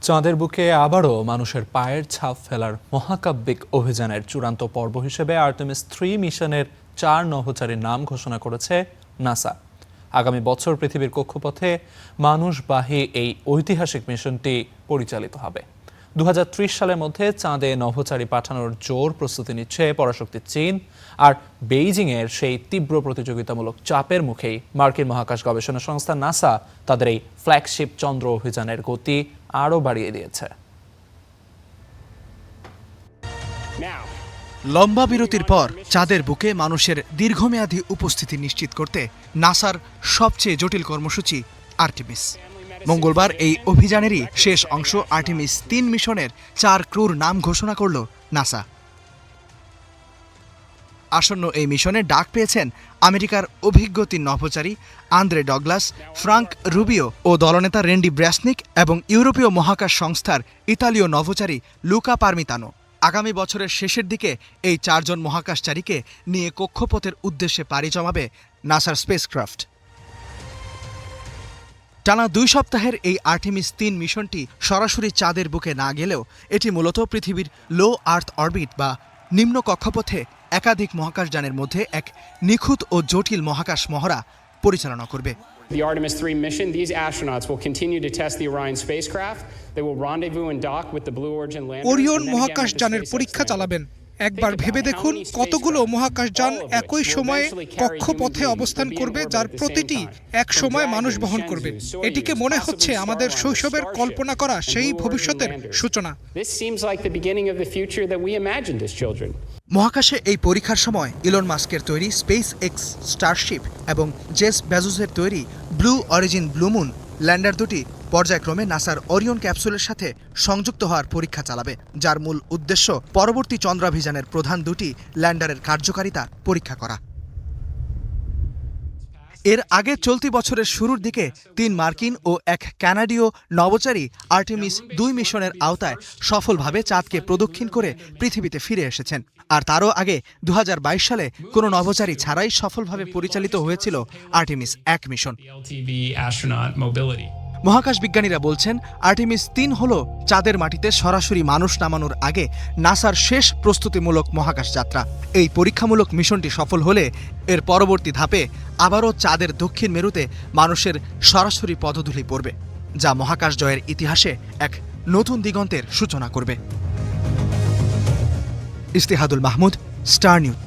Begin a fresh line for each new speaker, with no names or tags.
চাঁদের বুকে আবারও মানুষের পায়ের ছাপ ফেলার মহাকাব্যিক অভিযানের চূড়ান্ত পর্ব হিসেবে আর্টেমিস 3 মিশনের 4 নভোচারীর নাম ঘোষণা করেছে নাসা। আগামী বছর পৃথিবীর কক্ষপথে মানুষবাহী এই ঐতিহাসিক মিশনটি পরিচালিত হবে। 2030 সালের মধ্যে চাঁদে নভোচারী পাঠানোর জোর প্রস্তুতি নিচ্ছে পরাশক্তি চীন। আর বেইজিংয়ের সেই তীব্র প্রতিযোগিতামূলক চাপের মুখেই মার্কিন মহাকাশ গবেষণা সংস্থা নাসা তাদের এই ফ্ল্যাগশিপ চন্দ্র অভিযানের গতি আরও বাড়িয়ে দিয়েছে।
লম্বা বিরতির পর চাঁদের বুকে মানুষের দীর্ঘমেয়াদী উপস্থিতি নিশ্চিত করতে নাসার সবচেয়ে জটিল কর্মসূচি আর্টেমিস। মঙ্গলবার এই অভিযানেরই শেষ অংশ আর্টেমিস 3 মিশনের 4 ক্রুর নাম ঘোষণা করল নাসা। আসন্ন এই মিশনে ডাক পেয়েছেন আমেরিকার অভিজ্ঞ 3 নভোচারী আন্দ্রে ডগলাস, ফ্রাঙ্ক রুবিও ও দলনেতা রেন্ডি ব্র্যাসনিক এবং ইউরোপীয় মহাকাশ সংস্থার ইতালীয় নভোচারী লুকা পারমিতানো। আগামী বছরের শেষের দিকে এই 4 জন মহাকাশচারীকে নিয়ে কক্ষপথের উদ্দেশ্যে পাড়ি জমাবে নাসার স্পেসক্রাফট। টানা 2 সপ্তাহের এই আর্টেমিস 3 মিশনটি সরাসরি চাঁদের বুকে না গেলেও এটি মূলত পৃথিবীর লো আর্থ অরবিট বা নিম্ন কক্ষপথে একাধিক মহাকাশযানের মধ্যে এক নিখুঁত ও জটিল মহাকাশ মহড়া পরিচালনা করবে।
The Artemis 3 mission, these astronauts will continue to test the Orion spacecraft. They will rendezvous and dock with the Blue Origin lander.
Orion মহাকাশযানের পরীক্ষা চালাবেন। একবার ভেবে দেখুন কতগুলো মহাকাশযান একই সময়ে কক্ষপথে অবস্থান করবে, যার প্রতিটি এক সময় মানুষ বহন করবে। এটিকে মনে হচ্ছে আমাদের শৈশবের কল্পনা করা সেই ভবিষ্যতের সূচনা।
This seems like the beginning of the future that we imagined as children.
মহাকাশে এই পরীক্ষার সময় ইলন মাস্কের তৈরি স্পেস এক্স স্টারশিপ এবং জেস বেজোসের তৈরি Blue Origin Blue Moon lander দুটি পর্যায়ক্রমে নাসার ওরিয়ন ক্যাপসুলের সাথে সংযুক্ত হওয়ার পরীক্ষা চালাবে, যার মূল উদ্দেশ্য পরবর্তী চন্দ্রাভিযানের প্রধান দুটি ল্যান্ডারের কার্যকারিতা পরীক্ষা করা। এর আগে চলতি বছরের শুরুর দিকে 3 মার্কিন ও 1 কানাডীয় নভোচারী আর্টেমিস 2 মিশনের আওতায় সফলভাবে চাঁদকে প্রদক্ষিণ করে পৃথিবীতে ফিরে এসেছেন। আর তারও আগে 2022 সালে কোনো নভোচারী ছাড়াই সফলভাবে পরিচালিত হয়েছিল আর্টেমিস 1 মিশন। মহাকাশ বিজ্ঞানীরা বলছেন আর্টেমিস 3 হল চাঁদের মাটিতে সরাসরি মানুষ নামানোর আগে নাসার শেষ প্রস্তুতিমূলক মহাকাশ যাত্রা। এই পরীক্ষামূলক মিশনটি সফল হলে এর পরবর্তী ধাপে আবারও চাঁদের দক্ষিণ মেরুতে মানুষের সরাসরি পদধূলি পড়বে, যা মহাকাশ জয়ের ইতিহাসে এক নতুন দিগন্তের সূচনা করবে। ইস্তেহাদুল মাহমুদ, স্টার নিউজ।